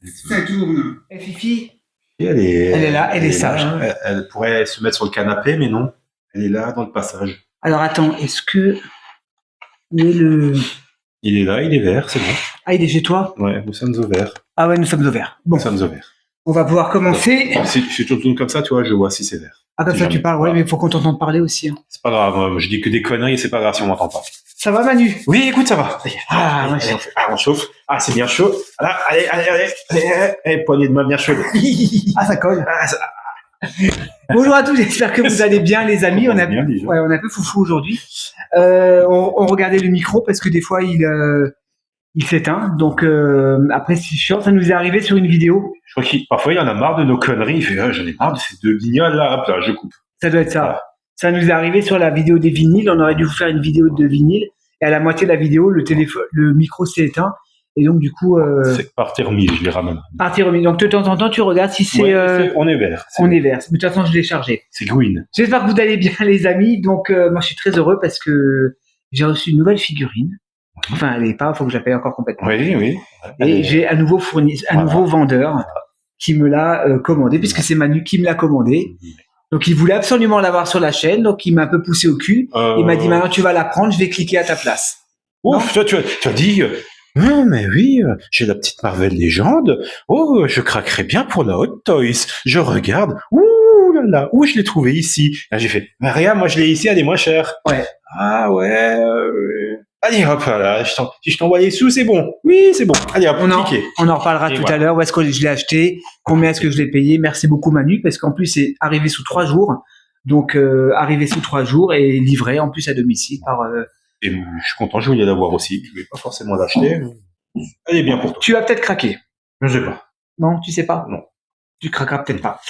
Ça tourne. Et Fifi, Et elle est là, elle est sage. Là, elle pourrait se mettre sur le canapé, mais non. Elle est là dans le passage. Alors attends, est-ce que... Où est le... Il est là, il est vert, c'est bon. Ah, il est chez toi? Ouais, nous sommes au vert. Ah ouais, nous sommes au vert. Bon, Nous sommes au vert. on va pouvoir commencer. Si tu tournes comme ça, tu vois, je vois si c'est vert. Ah, comme Si ça jamais. tu parles, ouais, mais il faut qu'on t'entende parler aussi. Hein. C'est pas grave, moi, je dis que des conneries, c'est pas grave si on m'entend pas. Ça va, Manu? Oui, écoute, ça va. Ah, allez, moi, on chauffe. Ah, c'est bien chaud. Là, allez, poignée de main bien chaude. Ah, ça colle. Ah, ça... Bonjour à tous, j'espère que vous allez bien, les amis. On a un peu foufou aujourd'hui. On regardait le micro parce que des fois il s'éteint. Donc après, c'est chiant. Ça nous est arrivé sur une vidéo. Je crois qu'il parfois il en a marre de nos conneries. Il fait, j'en ai marre de ces deux guignols là. Hop là, je coupe. Ça doit être ça. Voilà. Ça nous est arrivé sur la vidéo des vinyles. On aurait dû vous faire une vidéo de vinyle. Et à la moitié de la vidéo, le micro s'est éteint. Et donc, du coup... C'est parti remis, je les ramène. Parti remis. Donc, de temps en temps, tu regardes si c'est... Ouais, on est vert. On est vert. Mais de toute façon, je l'ai chargé. C'est green. J'espère que vous allez bien, les amis. Donc, moi, je suis très heureux parce que j'ai reçu une nouvelle figurine. Enfin, elle n'est pas, il faut que j'appelle encore complètement. Oui. Et j'ai un nouveau nouveau vendeur qui me l'a commandé, puisque c'est Manu qui me l'a commandé. Donc, il voulait absolument l'avoir sur la chaîne. Donc, il m'a un peu poussé au cul. Il m'a dit, maintenant, tu vas la prendre, je vais cliquer à ta place. Ouf, toi, tu as dit... Non, mais oui, j'ai la petite Marvel Légende. Oh, je craquerais bien pour la Hot Toys. Je regarde. Ouh là là, où je l'ai trouvé ici? Là, j'ai fait, Maria, moi je l'ai ici, elle est moins chère. Ouais. Ah ouais. Allez hop là, si je t'envoie les sous, c'est bon. Oui, c'est bon. Allez hop, cliquez. On en reparlera tout à l'heure. Où est-ce que je l'ai acheté? Combien est-ce que je l'ai payé? Merci beaucoup Manu, parce qu'en plus c'est arrivé sous 3 jours. Donc arrivé sous 3 jours et livré en plus à domicile par. Et je suis content, je voulais l'avoir aussi. Je ne vais pas forcément l'acheter. Elle est bien pour toi. Tu vas peut-être craquer. Je sais pas. Non, tu sais pas? Non. Tu craqueras peut-être pas.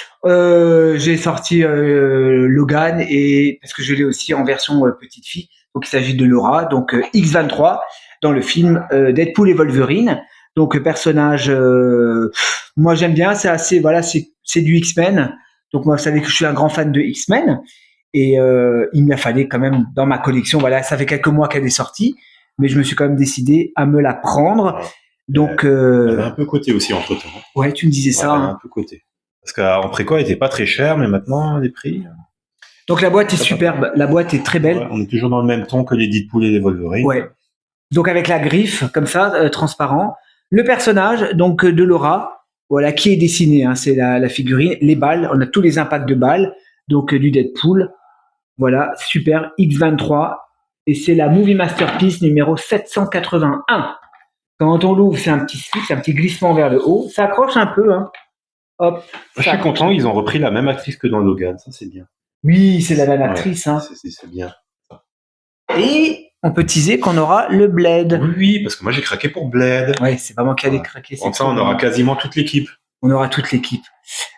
J'ai sorti Logan et parce que je l'ai aussi en version petite fille. Donc il s'agit de Laura, donc X-23 dans le film Deadpool et Wolverine. Donc personnage, moi j'aime bien. C'est assez, voilà, c'est du X-Men. Donc moi vous savez que je suis un grand fan de X-Men et il me la fallait quand même dans ma collection. Voilà, ça fait quelques mois qu'elle est sortie, mais je me suis quand même décidé à me la prendre. Donc, elle a un peu coté aussi entre temps. Ouais, tu me disais ça. Elle a un peu coté. Parce qu'en préco, elle était pas très chère, mais maintenant, les prix. Donc, la boîte est superbe. La boîte est très belle. Ouais, on est toujours dans le même ton que les Deadpool et les Wolverine. Ouais. Donc, avec la griffe, comme ça, transparent. Le personnage, donc, de Laura, voilà, qui est dessiné, hein, c'est la figurine. Les balles, on a tous les impacts de balles. Donc, du Deadpool. Voilà, super. X-23. Et c'est la Movie Masterpiece numéro 781. Quand on l'ouvre, c'est un petit switch, un petit glissement vers le haut. Ça accroche un peu, hein. Hop. Je suis content, ils ont repris la même actrice que dans Logan, ça c'est bien. Oui, c'est la même actrice, ouais, hein. C'est bien. Et on peut teaser qu'on aura le Blade. Oui, parce que moi j'ai craqué pour Blade. Ouais, c'est pas moi qui allais craquer. Comme ça, on aura quasiment toute l'équipe. On aura toute l'équipe.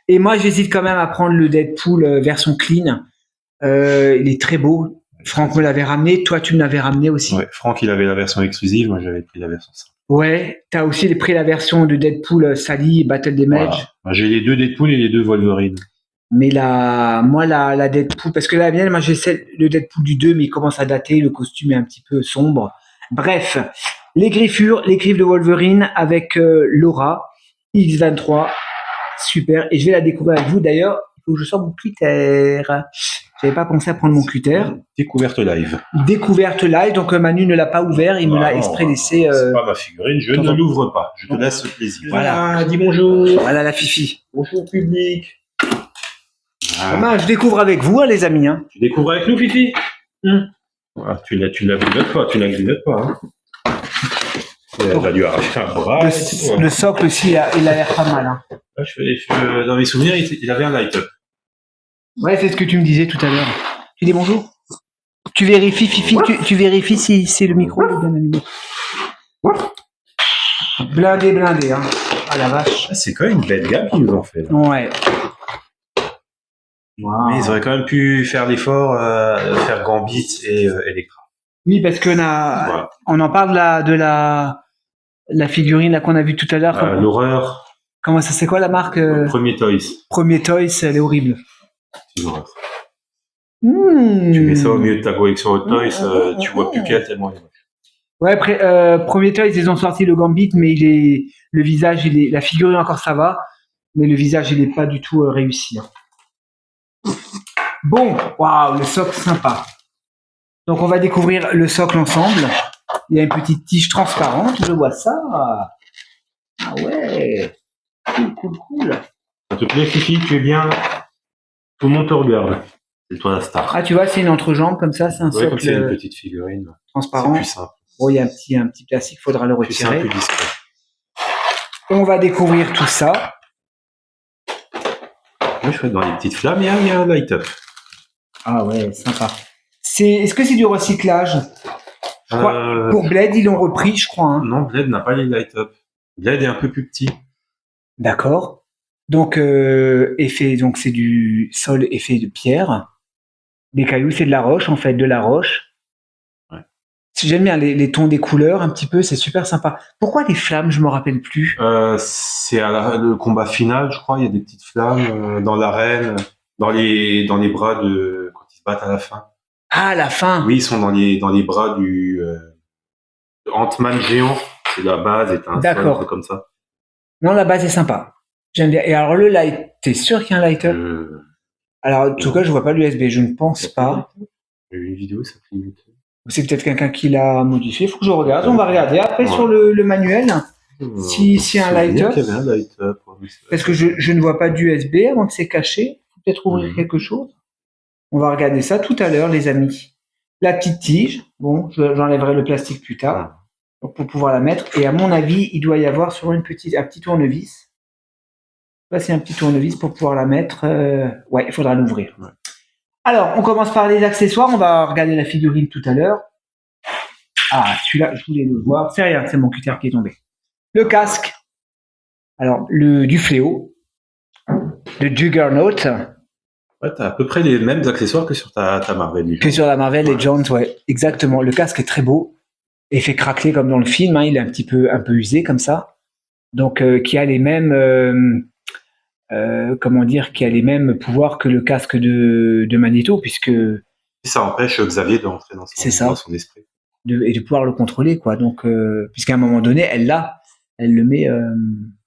Et moi, j'hésite quand même à prendre le Deadpool version clean. Il est très beau. Franck me l'avait ramené. Toi, tu me l'avais ramené aussi. Ouais, Franck, il avait la version exclusive. Moi, j'avais pris la version simple. Ouais, t'as aussi pris la version de Deadpool Sally Battle Damage. Voilà. J'ai les deux Deadpool et les deux Wolverine. Mais moi, la Deadpool, parce que la mienne, moi, j'ai le Deadpool du 2, mais il commence à dater, le costume est un petit peu sombre. Bref, les griffes de Wolverine avec Laura, X-23, super. Et je vais la découvrir avec vous. D'ailleurs, il faut que je sorte mon cutter. J'avais pas pensé à prendre mon cutter. Découverte live. Découverte live, donc Manu ne l'a pas ouvert, il me l'a exprès laissé. C'est pas ma figurine, je ne l'ouvre pas. Je te laisse le plaisir. Voilà, dis bonjour. Voilà la Fifi. Bonjour public. Je découvre avec vous, hein, les amis. Hein. Tu découvres avec nous, Fifi. Voilà, tu la grignotes pas. Hein. Elle va lui arracher un bras. Le socle aussi, il a l'air pas mal. Hein. Là, dans mes souvenirs, il avait un light-up. Ouais, c'est ce que tu me disais tout à l'heure. Tu dis bonjour. Tu vérifies, Fifi, tu vérifies si le micro est bien allumé. Blindé, hein. Ah la vache. C'est quand même une belle gamme qu'ils nous ont fait. Là. Ouais. Wow. Mais ils auraient quand même pu faire l'effort, faire Gambit et Electra. Oui, parce qu'on on en parle de la figurine là qu'on a vue tout à l'heure. L'horreur. Comment ça, c'est quoi la marque Premier Toys. Premier Toys, elle est horrible. C'est l'horreur. Tu mets ça au milieu de ta collection Hot Toys, tu vois plus qu'elle tellement elle est moche. Ouais, premier toy, ils ont sorti le Gambit, mais le visage, la figurine encore ça va, mais le visage, il est pas du tout réussi. Hein. Bon, waouh, le socle sympa. Donc on va découvrir le socle ensemble. Il y a une petite tige transparente, je vois ça. Ah ouais, cool. Ça te plaît, Fifi? Tu es bien? Tout le monde te regarde. C'est toi la star. Ah, tu vois, c'est une entrejambe comme ça, c'est un Ouais, comme c'est une socle petite figurine. transparent. C'est plus simple. Bon, il y a un petit plastique, il faudra le Plus simple, retirer. plus discret. On va découvrir tout ça. Moi, je fais dans les petites flammes, il y a un light-up. Ah ouais, sympa. Est-ce que c'est du recyclage? Je crois, pour Bled, ils l'ont repris, je crois. Hein. Non, Bled n'a pas les light-up. Bled est un peu plus petit. D'accord. Donc, donc c'est du sol effet de pierre. Des cailloux, c'est de la roche, en fait, de la roche. Ouais. J'aime bien les tons des couleurs, un petit peu, c'est super sympa. Pourquoi les flammes, je me rappelle plus? C'est le combat final, je crois, il y a des petites flammes dans l'arène, dans les bras quand ils se battent à la fin. Ah, à la fin. Oui, ils sont dans les bras du Ant-Man géant. C'est la base, et un peu comme ça. Non, la base est sympa. J'aime bien. Et alors le light, t'es sûr qu'il y a un light-up? Alors en tout cas, je vois pas l'USB, je ne pense pas. Il y a eu une vidéo, ça fait une... C'est peut-être quelqu'un qui l'a modifié. Faut que je regarde. On va regarder après sur le manuel si y a un light-up. Il y avait un light-up. Parce que je ne vois pas d'USB avant que c'est caché. Faut peut-être ouvrir quelque chose. On va regarder ça tout à l'heure, les amis. La petite tige. Bon, j'enlèverai le plastique plus tard. Donc pour pouvoir la mettre. Et à mon avis, il doit y avoir sur un petit tournevis. Passer un petit tournevis pour pouvoir la mettre. Ouais, il faudra l'ouvrir. Ouais. Alors, on commence par les accessoires. On va regarder la figurine tout à l'heure. Ah, celui-là, je voulais le voir. C'est rien, c'est mon cutter qui est tombé. Le casque. Alors, du fléau. Le Juggernaut. Ouais, t'as à peu près les mêmes accessoires que sur ta Marvel. Que sur la Marvel Legends, ouais. Exactement. Le casque est très beau. Et fait craquer comme dans le film. Hein. Il est un peu usé comme ça. Donc, qui a les mêmes... qui a les mêmes pouvoirs que le casque de Magneto, puisque ça empêche Xavier d'entrer dans son esprit et de pouvoir le contrôler, quoi. Donc, puisqu'à un moment donné, elle le met.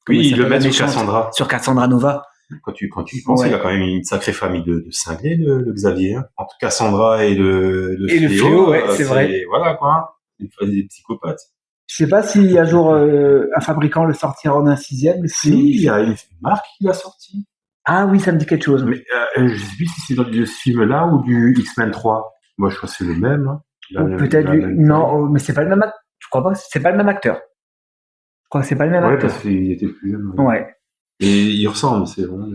Oui, il le met sur Cassandra. Sur Cassandra Nova. Quand tu penses, il a quand même une sacrée famille de cinglés, le Xavier. Hein. Entre Cassandra et le Fléau, ouais, c'est vrai. Voilà quoi. Des psychopathes. Je sais pas si un jour un fabricant le sortira en un 6e. Si, il y a une marque qui l'a sorti. Ah oui, ça me dit quelque chose. Mais je sais plus si c'est dans ce film-là ou du X-Men 3. Moi, je crois que c'est le même. Hein. Peut-être non, mais c'est pas le même acteur. Je crois pas que c'est pas le même acteur. Je crois que c'est pas le même acteur. Ouais, parce qu'il était plus jeune. Ouais. Et il ressemble, c'est bon.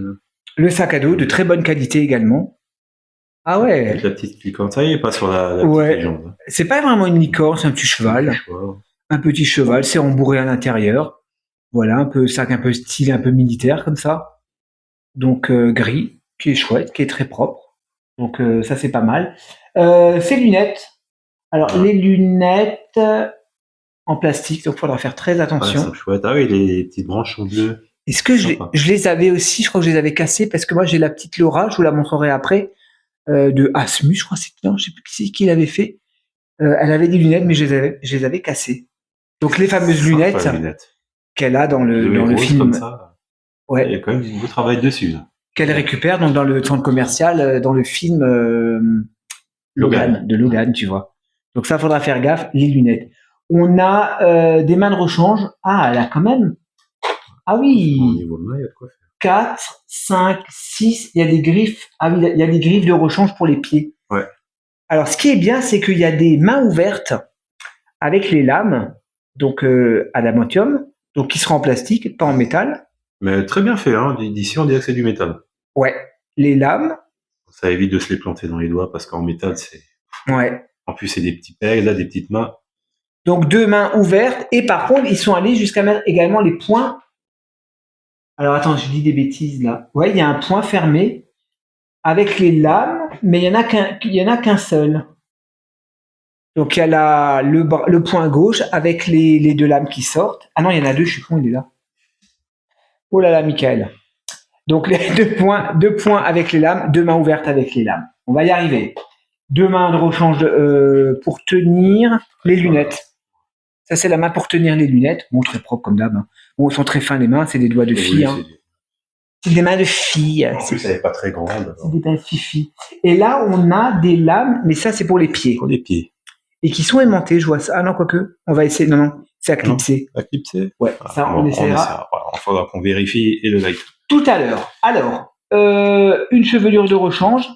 Le sac à dos de très bonne qualité également. Ah ouais. Avec la petite licorne. Ça y est, pas sur la petite légende. C'est pas vraiment une licorne, c'est un petit cheval. Un petit cheval, c'est rembourré à l'intérieur. Voilà, un peu sac, un peu style, un peu militaire comme ça. Donc gris, qui est chouette, qui est très propre. Donc ça c'est pas mal. Ces lunettes. Alors les lunettes en plastique, donc il faudra faire très attention. C'est chouette. Ah oui, les petites branches en bleu. Est-ce que je les avais aussi, je crois que je les avais cassées parce que moi j'ai la petite Laura, je vous la montrerai après, de Asmus, je crois que c'était, non, je sais plus qui l'avait fait. Elle avait des lunettes, mais je les avais cassées. Donc les fameuses lunettes qu'elle a dans le film. Comme ça. Ouais. Il y a quand même du beau travail dessus. Qu'elle récupère donc dans le centre commercial, dans le film Logan, tu vois. Donc ça, faudra faire gaffe, les lunettes. On a des mains de rechange. Ah, elle a quand même. Ah oui. Au niveau de main, il y a de quoi faire. 4, 5, 6, il y a des griffes. Ah oui, il y a des griffes de rechange pour les pieds. Ouais. Alors, ce qui est bien, c'est qu'il y a des mains ouvertes avec les lames, donc adamantium, donc qui sera en plastique, pas en métal. Mais très bien fait, hein. D'ici, on dirait que c'est du métal. Ouais. Les lames. Ça évite de se les planter dans les doigts parce qu'en métal, c'est. Ouais. En plus, c'est des petits pelles, là, des petites mains. Donc, 2 mains ouvertes. Et par contre, ils sont allés jusqu'à mettre également les poings. Alors, attends, je dis des bêtises là. Ouais, il y a un point fermé avec les lames, mais il y en a qu'un seul. Donc, il y a le point gauche avec les 2 lames qui sortent. Ah non, il y en a 2, je suis con, il est là. Oh là là, Michael. Donc, les 2 points avec les lames, 2 mains ouvertes avec les lames. On va y arriver. 2 mains de rechange pour tenir les lunettes. Ça, c'est la main pour tenir les lunettes. Bon, très propre comme d'hab. Hein. Bon, ils sont très fins les mains, c'est des doigts de fille. Hein. C'est des mains de fille. En plus, elle n'est pas très grande. C'est des mains de fifi. Et là, on a des lames, mais ça, c'est pour les pieds. Pour les pieds. Et qui sont aimantées, je vois ça. Ah non, quoique. On va essayer. Non, c'est à clipser. À clipser. Ouais, ça, on essaiera. Il faudra qu'on vérifie et le like. Tout à l'heure. Alors, une chevelure de rechange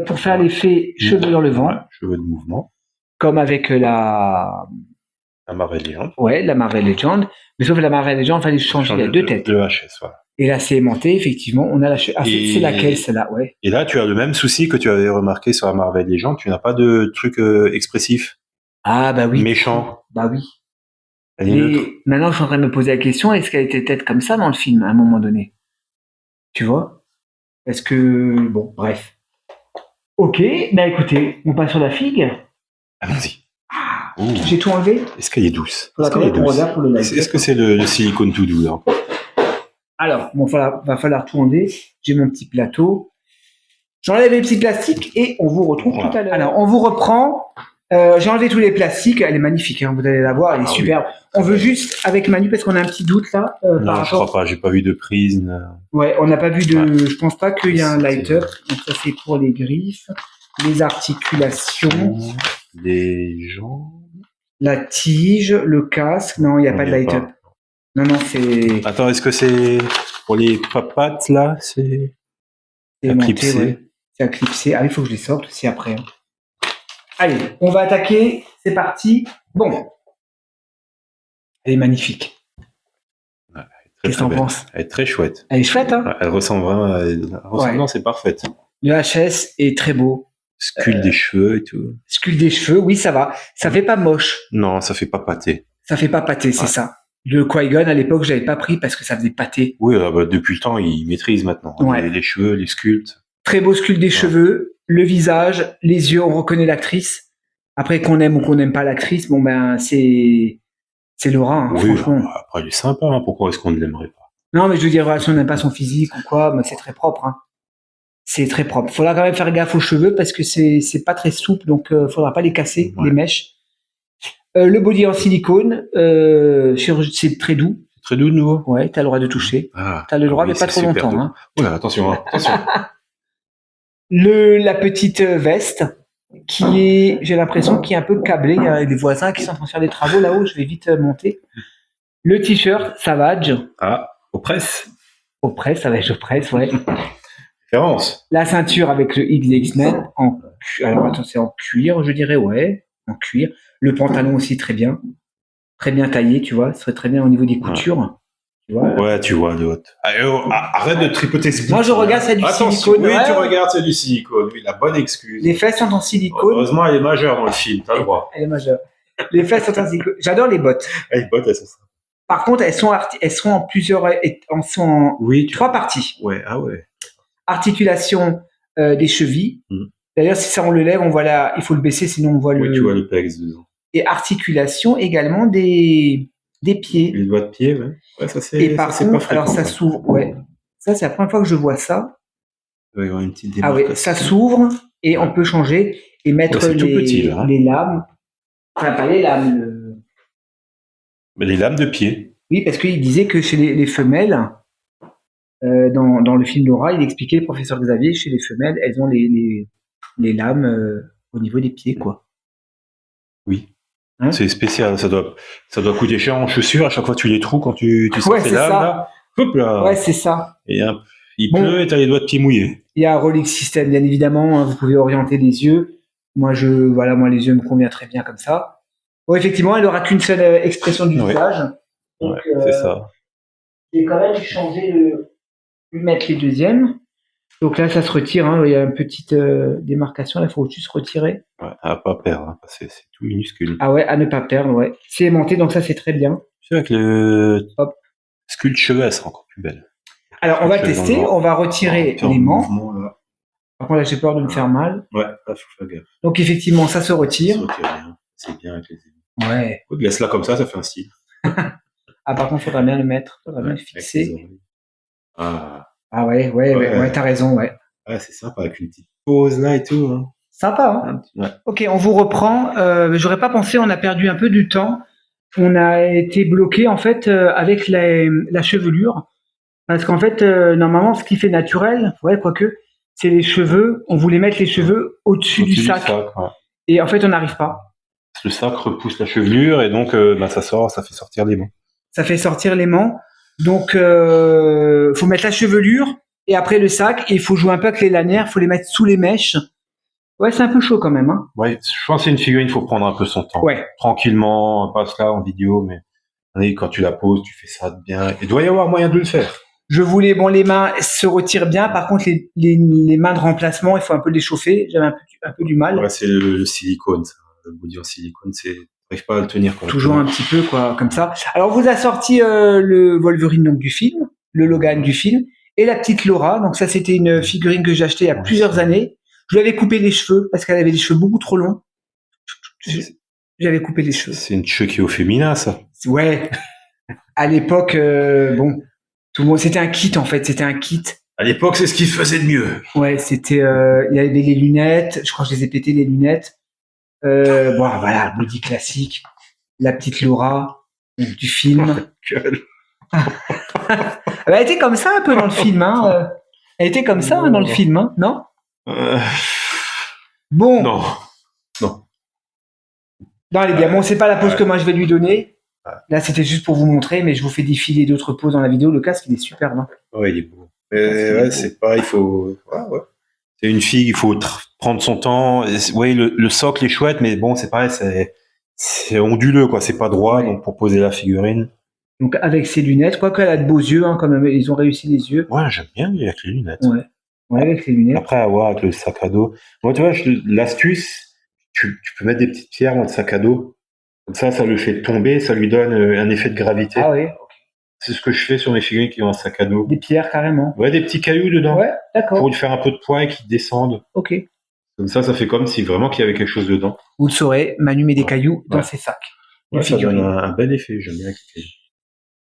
pour faire l'effet cheveux dans le vent. Ouais, cheveux de mouvement. Comme avec la Marvel Legend. Ouais, la Marvel Legend. Mais sauf que la Marvel Legend, il fallait changer les deux têtes. Le HS, voilà. Et là, c'est aimanté, effectivement. On a la c'est laquelle, celle-là, ouais. Et là, tu as le même souci que tu avais remarqué sur la Marvel Legend. Tu n'as pas de truc expressif. Ah, bah oui. Méchant. Bah oui. Et maintenant, je suis en train de me poser la question, est-ce qu'elle était peut-être comme ça dans le film, à un moment donné? Tu vois? Parce que, bon, bref. Ok, bah écoutez, on passe sur la figue. Allons-y. J'ai tout enlevé. Est-ce qu'elle est douce? Est-ce que c'est le silicone tout doux là? Alors, bon, va falloir tout enlever. J'ai mon petit plateau. J'enlève les petits plastiques et on vous retrouve tout à l'heure. Alors, on vous reprend. J'ai enlevé tous les plastiques. Elle est magnifique, hein, vous allez la voir. Elle est superbe. Oui. On veut juste, avec Manu, parce qu'on a un petit doute là. Non, je crois pas. J'ai pas vu de prise. Ouais, on n'a pas vu de. Ouais. Je pense pas qu'il y a un light-up. Donc ça, c'est pour les griffes, les articulations, les jambes. La tige, le casque, non, il n'y a pas de light-up. Non, c'est... Attends, est-ce que c'est pour les papates, là? C'est à clipser. Ouais. C'est à clipser. Ah, il faut que je les sorte aussi après. Hein. Allez, on va attaquer. C'est parti. Bon. Elle est magnifique. Ouais, qu'est-ce que t'en penses? Elle est très chouette. Elle est chouette, hein? Ouais, elle ressemble vraiment à... La ressemblance est parfaite. Le HS est très beau. Sculpte des cheveux et tout. Sculpte des cheveux, oui, ça va. Ça fait pas moche. Non, ça fait pas pâté. Ça fait pas pâté, c'est ça. Le Qui-Gon, à l'époque, j'avais pas pris parce que ça faisait pâté. Oui, bah, depuis le temps, il maîtrise maintenant. Ouais. Les cheveux, les sculptes. Très beau sculpte des cheveux, le visage, les yeux, on reconnaît l'actrice. Après, qu'on aime ou qu'on n'aime pas l'actrice, bon ben, c'est Laura, hein, oui, franchement. Après, elle est sympa, hein. Pourquoi est-ce qu'on ne l'aimerait pas? Non, mais je veux dire, si on n'aime pas son physique ou quoi, ben, c'est très propre, hein. C'est très propre. Faudra quand même faire gaffe aux cheveux parce que c'est pas très souple, donc faudra pas les casser, les mèches. Le body en silicone, c'est très doux. Très doux de nouveau. Ouais, t'as le droit de toucher. T'as le droit, mais pas trop longtemps. Hein. Oula, attention, attention. La petite veste qui est, j'ai l'impression, qui est un peu câblée. Il y a des voisins qui sont en train de faire des travaux là-haut. Je vais vite monter. Le t-shirt Savage. Ah, aux presses. Aux presses, Savage aux presses, ouais. Référence. La ceinture avec le X des X-Men alors attends, c'est en cuir, je dirais, ouais, en cuir. Le pantalon aussi très bien taillé, tu vois, ce serait très bien au niveau des coutures. Tu vois. Ouais, tu vois, de haute. Arrête de tripoter ce Moi, je regarde, c'est du silicone. Oui, tu regardes, c'est du silicone. Oui, la bonne excuse. Les fesses sont en silicone. Heureusement, elle est majeure dans le film, t'as le droit. Elle est majeure. Les fesses sont en silicone. J'adore les bottes. Les bottes, elles sont ça. Par contre, elles sont en plusieurs, trois parties. Ouais, ah ouais. Articulation des chevilles. D'ailleurs, si ça on le lève, on voit il faut le baisser, sinon on voit oui, tu vois le pex dedans. Et articulation également des pieds. Les doigts de pied, ouais. Ouais, ça c'est. Et par contre, alors ça s'ouvre, ouais. Ça, c'est la première fois que je vois ça. Il va y avoir une petite démarcation. Ah ouais, ça s'ouvre et on peut changer et mettre les lames. Enfin, pas les lames. Mais les lames de pied. Oui, parce qu'il disait que chez les femelles, dans le film Laura, il expliquait, le professeur Xavier, chez les femelles, elles ont les lames au niveau des pieds, quoi. Oui. Hein, c'est spécial, ça doit coûter cher en chaussures, à chaque fois tu les trouves quand tu sors tes lames, là. Hop là. Ouais, c'est ça. Et il pleut et t'as les doigts de pied mouillés. Il y a un Rolex System, bien évidemment, hein, vous pouvez orienter les yeux. Moi, les yeux me conviennent très bien comme ça. Bon, effectivement, elle n'aura qu'une seule expression du visage. Donc, c'est ça. J'ai quand même changé lui mettre les deuxièmes. Donc là, ça se retire, hein, il y a une petite démarcation, là, il faut juste retirer. Ouais, à pas perdre, hein, c'est tout minuscule. Ah ouais, à ne pas perdre, ouais. C'est aimanté, donc ça, c'est très bien. C'est vrai que le sculpte cheveux, elle sera encore plus belle. Alors, on va tester, on va retirer l'aimant. Par contre, là, j'ai peur de me faire mal. Ouais, là, faut faire gaffe. Donc, effectivement, ça se retire. Ça se retire bien. C'est bien avec les aimants. Ouais. Laisse-la comme ça fait un style. Ah, par contre, faudra bien le mettre, faudra bien le fixer. Ah ouais, t'as raison, ouais. Ouais, c'est sympa, avec une petite pause là et tout. Hein. Sympa, hein. Ouais. Ok, on vous reprend. J'aurais pas pensé, on a perdu un peu du temps. on a été bloqué en fait avec la chevelure. Parce qu'en fait, normalement, ce qui fait naturel, ouais, quoique, c'est les cheveux. On voulait mettre les cheveux au-dessus du sac. Ouais. Et en fait, on n'arrive pas. Le sac repousse la chevelure et donc ça fait sortir les mains. Ça fait sortir l'aimant. Donc, faut mettre la chevelure et après le sac. Et il faut jouer un peu avec les lanières. Il faut les mettre sous les mèches. Ouais, c'est un peu chaud quand même. Hein. Ouais, je pense que c'est une figurine, il faut prendre un peu son temps. Ouais. Tranquillement, pas là en vidéo, mais quand tu la poses, tu fais ça bien. Il doit y avoir moyen de le faire. Je voulais, les mains se retirent bien. Par contre, les mains de remplacement, il faut un peu les chauffer. J'avais un peu du mal. Ouais, c'est le silicone, ça. Le body en silicone, t'arrives pas à le tenir. Toujours un petit peu, quoi, comme ça. Alors, vous a sorti le Wolverine donc, du film, le Logan du film, et la petite Laura. Donc, ça, c'était une figurine que j'ai achetée il y a plusieurs années. Je lui avais coupé les cheveux parce qu'elle avait les cheveux beaucoup trop longs. J'avais coupé les cheveux. C'est une cheveux qui est au féminin, ça. Ouais. À l'époque, bon, tout le monde, c'était un kit en fait, c'était un kit. À l'époque, c'est ce qui se faisait de mieux. Ouais, c'était, il y avait les lunettes. Je crois que je les ai pétées les lunettes. Bon, voilà, body classique. La petite Laura du film. Elle était comme ça un peu dans le film, hein. Elle était comme ça dans le film, hein, non? Bon. Non. Non, les gars, bon, c'est pas la pose que moi je vais lui donner. Là, c'était juste pour vous montrer, mais je vous fais défiler d'autres poses dans la vidéo. Le casque, il est superbe. Hein. Ouais, il est beau. Ouais, c'est pareil, il faut. Ouais. C'est une fille, il faut prendre son temps. Oui, le socle est chouette, mais bon, c'est pareil, c'est onduleux, quoi. C'est pas droit, donc pour poser la figurine. Donc avec ses lunettes, quoique elle a de beaux yeux, hein, quand même, ils ont réussi les yeux. Ouais, j'aime bien avec les lunettes. Ouais, avec les lunettes. Après avoir avec le sac à dos. Moi, tu vois, l'astuce, tu peux mettre des petites pierres dans le sac à dos. Comme ça le fait tomber, ça lui donne un effet de gravité. Ah oui. C'est ce que je fais sur mes figurines qui ont un sac à dos. Des pierres carrément. Ouais, des petits cailloux dedans. Ouais, d'accord. Pour lui faire un peu de poids et qu'ils descendent. Ok. Comme ça fait comme si vraiment qu'il y avait quelque chose dedans. Vous le saurez, Manu met des cailloux dans ses sacs. Ouais, ça donne un bel effet, j'aime bien avec les cailloux.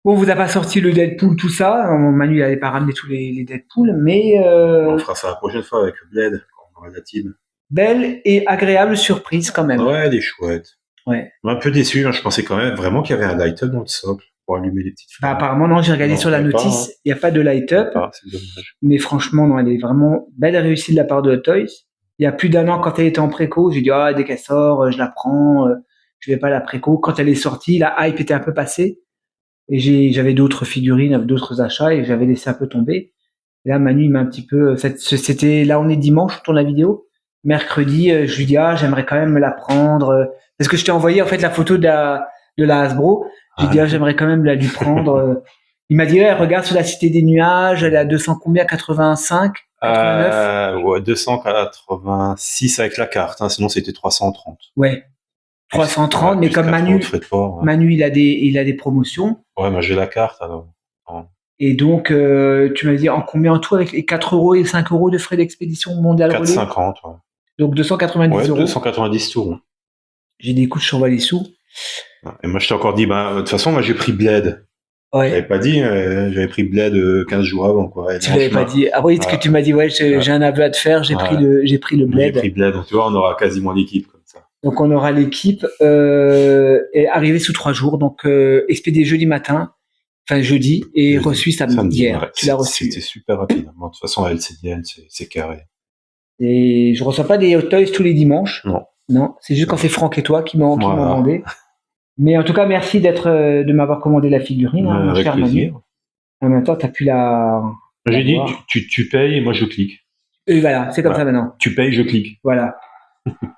Bon, vous a pas sorti le Deadpool, tout ça. Manu n'allait pas ramener tous les Deadpool, mais on fera ça la prochaine fois avec Bled, quand on aura la team. Belle et agréable surprise quand même. Ouais, elle est chouette. Ouais. Un peu déçu, hein. Je pensais quand même vraiment qu'il y avait un light-up dans le socle pour allumer les petites flammes. Bah, apparemment, non, j'ai regardé sur la notice, il n'y a pas de light-up. C'est dommage. Mais franchement, non, elle est vraiment belle réussie de la part de Hot Toys. Il y a plus d'un an, quand elle était en préco, j'ai dit, dès qu'elle sort, je la prends, je vais pas la préco. Quand elle est sortie, la hype était un peu passée. Et j'avais d'autres figurines, d'autres achats, et j'avais laissé un peu tomber. Et là, Manu, il m'a un petit peu, c'était, là, on est dimanche, on tourne la vidéo. Mercredi, je lui dis, j'aimerais quand même me la prendre. Parce que je t'ai envoyé, en fait, la photo de la Hasbro. J'ai dit, j'aimerais quand même la lui prendre. Il m'a dit, regarde sur la Cité des Nuages, elle est à 200 combien? 85? 89? Ouais, 286 avec la carte, hein, sinon c'était 330. Ouais. 330, mais comme Manu, Manu, il a des promotions. Ouais, moi j'ai la carte, alors. Et donc, tu m'as dit en combien en tout avec les 4 € et 5 € de frais d'expédition mondiale relais? 4,50, ouais. Donc 290 €. Ouais, 290 tours. J'ai dit, écoute, je t'envoie les sous. Et moi, je t'ai encore dit, de toute façon, moi, j'ai pris Bled. Ouais. J'avais pas dit, j'avais pris Bled 15 jours avant, quoi. Tu l'avais pas dit. Ah oui, ce que tu m'as dit, j'ai un aveu à te faire, j'ai pris le Bled. J'ai pris Bled, donc tu vois, on aura quasiment l'équipe comme ça. Donc on aura l'équipe arrivée sous 3 jours, donc expédié jeudi matin, enfin jeudi, et reçu samedi hier. Ouais, tu l'as reçu. C'était super rapide. Bon, de toute façon, la LCDN, c'est carré. Et je reçois pas des Hot Toys tous les dimanches. Non, c'est juste quand c'est Franck et toi qui m'ont demandé. Mais en tout cas, merci de m'avoir commandé la figurine, mon cher Manu. En même temps, t'as pu la. J'ai dit, tu payes et moi je clique. Et voilà, c'est comme ça maintenant. Tu payes, je clique. Voilà.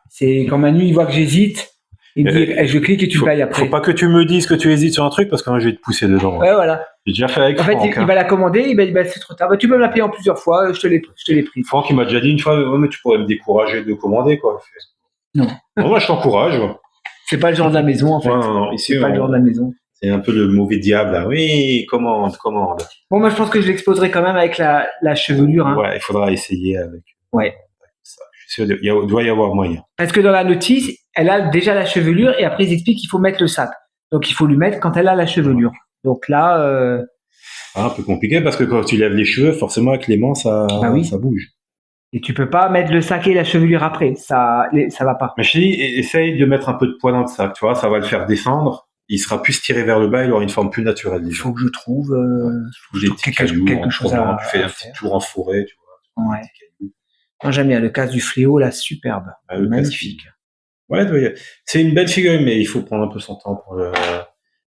C'est quand Manu il voit que j'hésite, il me dit je clique et tu payes après. Faut pas que tu me dises que tu hésites sur un truc parce que moi je vais te pousser dedans. Ouais, voilà. J'ai déjà fait avec Franck. En fait, il va la commander, il va dire c'est trop tard. Tu peux me la payer en plusieurs fois, je te l'ai pris. Franck, il m'a déjà dit une fois, mais tu pourrais me décourager de commander, quoi. Non. Moi, je t'encourage. C'est pas le genre de la maison, en fait. Non, ici, c'est pas le genre de la maison. C'est un peu le mauvais diable, là. Oui, commande. Bon, moi, je pense que je l'exposerai quand même avec la chevelure. Hein. Ouais, il faudra essayer avec. Ouais. Ça. Je suis sûr, il doit y avoir moyen. Parce que dans la notice, elle a déjà la chevelure et après, ils expliquent qu'il faut mettre le sac. Donc, il faut lui mettre quand elle a la chevelure. Donc là. Un peu compliqué parce que quand tu lèves les cheveux, forcément, avec les mains, ça bouge. Et tu peux pas mettre le sac et la chevelure après. Ça va pas. Mais je dis, essaye de mettre un peu de poids dans le sac, tu vois, ça va le faire descendre. il sera plus tiré vers le bas, il aura une forme plus naturelle. Il Déjà. faut que je trouve, Des petits cailloux quelque en chose prenant, à tu fais un petit faire. tour en forêt, tu vois. Ouais. Des petits cailloux. Moi, j'aime bien le casque du fléau, là, superbe. Le Magnifique. Ouais, c'est une belle figurine, mais il faut prendre un peu son temps pour le.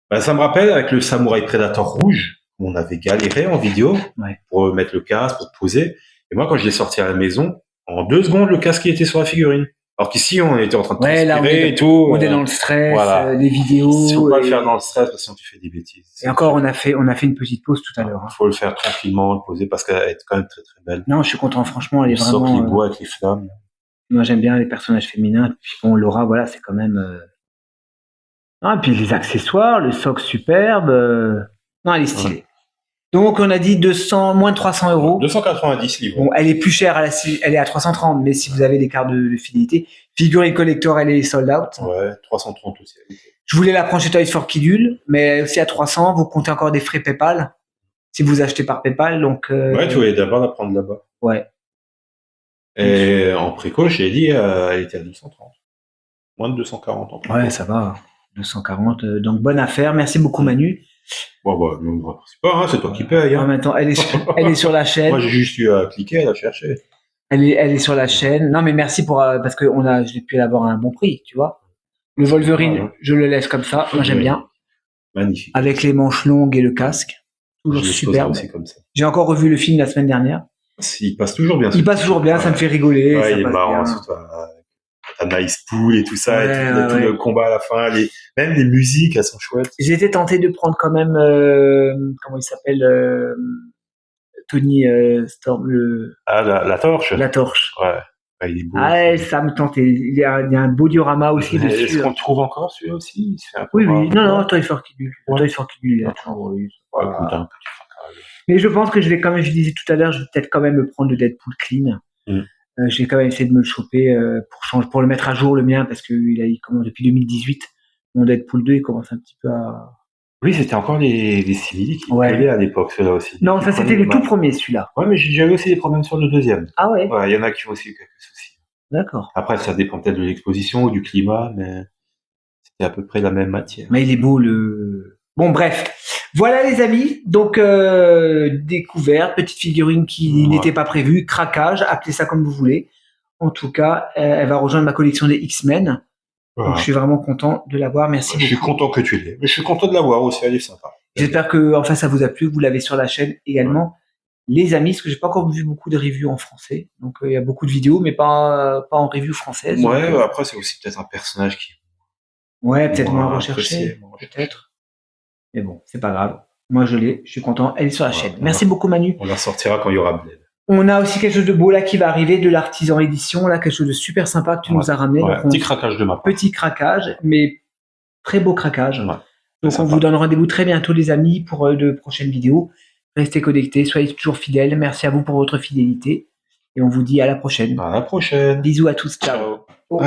Bah, ça me rappelle avec le Samouraï Predator rouge, où on avait galéré en vidéo pour mettre le casque, pour poser. Et moi, quand je l'ai sorti à la maison, en 2 secondes, le casque il était sur la figurine. Alors qu'ici, on était en train de transpirer là, et tout. On est dans le stress, voilà. les vidéos. Il faut pas le faire dans le stress, parce que sinon tu fais des bêtises. Et encore, on a fait une petite pause tout à l'heure. Il faut le faire tranquillement, le poser, parce qu'elle est quand même très très belle. Non, je suis content, franchement, elle est vraiment. Socle, les bois avec les flammes. Moi, j'aime bien les personnages féminins. Puis bon, Laura, voilà, c'est quand même. Ah, et puis les accessoires, le socle superbe. Non, elle est stylée. Ouais. Donc, on a dit moins de 300 €. 290 livres. Bon, elle est plus chère, elle est à 330, mais si vous avez les cartes de fidélité. Figurine collector, elle est sold out. Ouais, 330 aussi. Je voulais la prendre chez Toys for Kidul, mais aussi à 300. Vous comptez encore des frais PayPal si vous achetez par PayPal. Donc, ouais, tu voulais d'abord la prendre là-bas. Ouais. Et en préco, j'ai dit, elle était à 230. Moins de 240 en préco. Ouais, ça va. 240. Donc, bonne affaire. Merci beaucoup, Manu. Bon, c'est pas, hein, c'est toi qui paye. Hein. Maintenant, elle est sur la chaîne. Moi, j'ai juste eu à cliquer, à la chercher. Elle est sur la chaîne. Non, mais merci parce que j'ai pu l'avoir à un bon prix, tu vois. Le Wolverine, je le laisse comme ça. Moi, j'aime bien. Magnifique. Avec les manches longues et le casque. Toujours superbe. J'ai encore revu le film la semaine dernière. Il passe toujours bien. Il passe toujours bien, ça me fait rigoler. Ouais, il est marrant, t'as Nice Pool et tout ça, et tout le combat à la fin, même les musiques, elles sont chouettes. J'ai été tenté de prendre quand même, comment il s'appelle, Tony Storm, la torche. La torche. Ouais. Il est beau. Ah, ça me tentait. Il y a un beau diorama aussi dessus. Est-ce qu'on le trouve encore celui-là aussi? Oui. Non, Toy for Kidul. Toy for Kidul, il a toujours eu. Mais je pense que je vais, comme je disais tout à l'heure, je vais peut-être quand même me prendre le Deadpool clean. Je vais quand même essayer de me le choper pour le mettre à jour le mien, parce que il commence depuis 2018. Mon Deadpool 2, il commence un petit peu à. Oui, c'était encore les civils qui collaient à l'époque, ceux-là aussi. Non, ça c'était le tout premier, celui-là. Ouais, mais j'avais aussi des problèmes sur le deuxième. Ah ouais? Ouais, il y en a qui ont aussi eu quelques soucis. D'accord. Après, ça dépend peut-être de l'exposition ou du climat, mais c'était à peu près la même matière. Mais il est beau, Bon, bref. Voilà, les amis. Donc, découverte, petite figurine qui n'était pas prévue, craquage, appelez ça comme vous voulez. En tout cas, elle va rejoindre ma collection des X-Men. Donc, je suis vraiment content de l'avoir. Merci beaucoup. Je suis content que tu l'aies. Mais je suis content de l'avoir aussi. Elle est sympa. J'espère que, enfin, ça vous a plu. Vous l'avez sur la chaîne également. Les amis, parce que j'ai pas encore vu beaucoup de reviews en français. Donc, il y a beaucoup de vidéos, mais pas en review française. Ouais, après, c'est aussi peut-être un personnage qui. Ouais, peut-être moins recherché. Peut-être. Mais bon, c'est pas grave. Moi, je l'ai. Je suis content. Elle est sur la chaîne. Merci beaucoup, Manu. On la sortira quand il y aura Bled. On a aussi quelque chose de beau là qui va arriver, de l'artisan édition, là, quelque chose de super sympa que tu nous as ramené. Ouais, petit craquage de ma part. Petit craquage, mais très beau craquage. Ouais, donc on vous donne rendez-vous très bientôt, les amis, pour de prochaines vidéos. Restez connectés, soyez toujours fidèles. Merci à vous pour votre fidélité. Et on vous dit à la prochaine. À la prochaine. Bisous à tous. Ciao. Ciao.